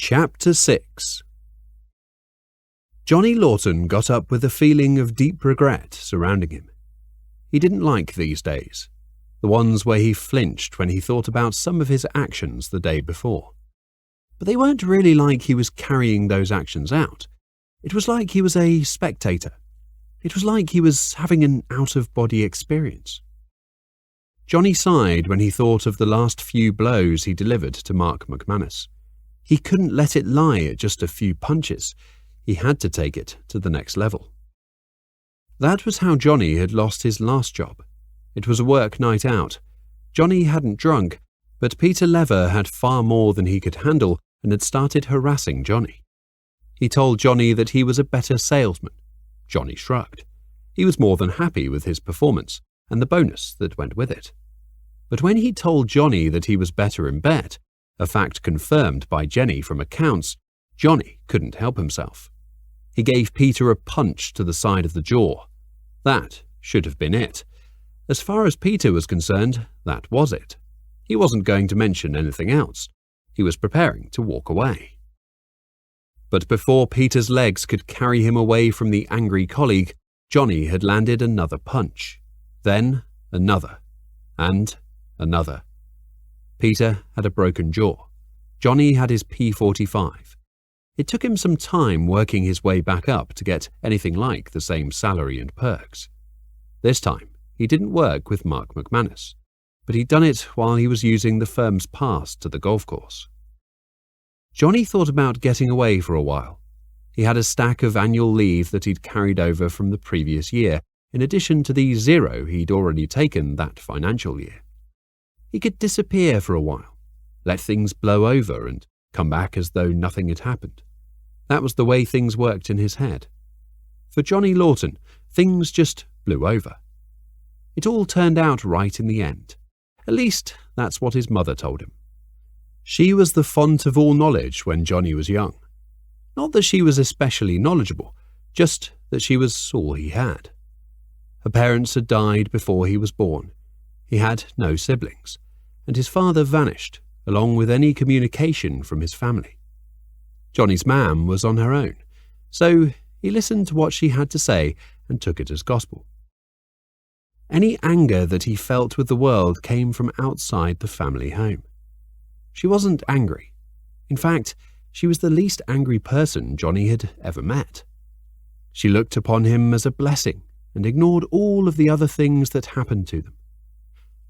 Chapter 6. Johnny Lawton got up with a feeling of deep regret surrounding him. He didn't like these days, the ones where he flinched when he thought about some of his actions the day before. But they weren't really like he was carrying those actions out. It was like he was a spectator. It was like he was having an out-of-body experience. Johnny sighed when he thought of the last few blows he delivered to Mark McManus. He couldn't let it lie at just a few punches. He had to take it to the next level. That was how Johnny had lost his last job. It was a work night out. Johnny hadn't drunk, but Peter Lever had far more than he could handle and had started harassing Johnny. He told Johnny that he was a better salesman. Johnny shrugged. He was more than happy with his performance and the bonus that went with it. But when he told Johnny that he was better in bed, a fact confirmed by Jenny from accounts, Johnny couldn't help himself. He gave Peter a punch to the side of the jaw. That should have been it. As far as Peter was concerned, that was it. He wasn't going to mention anything else. He was preparing to walk away. But before Peter's legs could carry him away from the angry colleague, Johnny had landed another punch. Then another. And another. Peter had a broken jaw. Johnny had his P45. It took him some time working his way back up to get anything like the same salary and perks. This time, he didn't work with Mark McManus, but he'd done it while he was using the firm's pass to the golf course. Johnny thought about getting away for a while. He had a stack of annual leave that he'd carried over from the previous year, in addition to the 0 he'd already taken that financial year. He could disappear for a while, let things blow over and come back as though nothing had happened. That was the way things worked in his head. For Johnny Lawton, things just blew over. It all turned out right in the end. At least, that's what his mother told him. She was the font of all knowledge when Johnny was young. Not that she was especially knowledgeable, just that she was all he had. Her parents had died before he was born. He had no siblings, and his father vanished, along with any communication from his family. Johnny's mam was on her own, so he listened to what she had to say and took it as gospel. Any anger that he felt with the world came from outside the family home. She wasn't angry. In fact, she was the least angry person Johnny had ever met. She looked upon him as a blessing and ignored all of the other things that happened to them.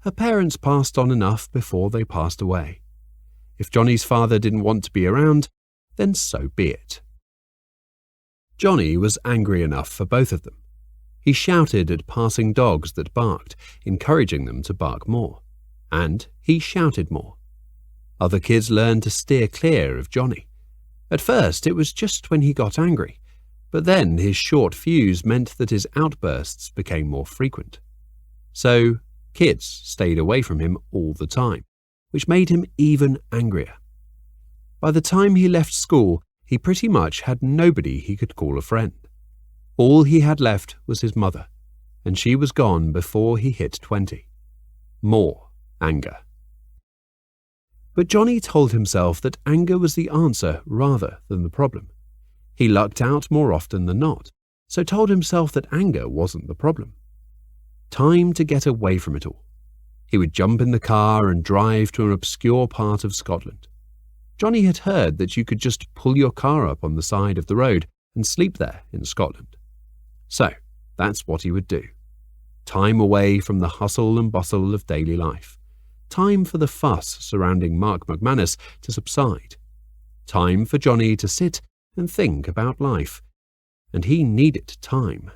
Her parents passed on enough before they passed away. If Johnny's father didn't want to be around, then so be it. Johnny was angry enough for both of them. He shouted at passing dogs that barked, encouraging them to bark more. And he shouted more. Other kids learned to steer clear of Johnny. At first, it was just when he got angry, but then his short fuse meant that his outbursts became more frequent. So, kids stayed away from him all the time, which made him even angrier. By the time he left school, he pretty much had nobody he could call a friend. All he had left was his mother, and she was gone before he hit 20. More anger. But Johnny told himself that anger was the answer rather than the problem. He lucked out more often than not, so told himself that anger wasn't the problem. Time to get away from it all. He would jump in the car and drive to an obscure part of Scotland. Johnny had heard that you could just pull your car up on the side of the road and sleep there in Scotland. So, that's what he would do. Time away from the hustle and bustle of daily life. Time for the fuss surrounding Mark McManus to subside. Time for Johnny to sit and think about life. And he needed time.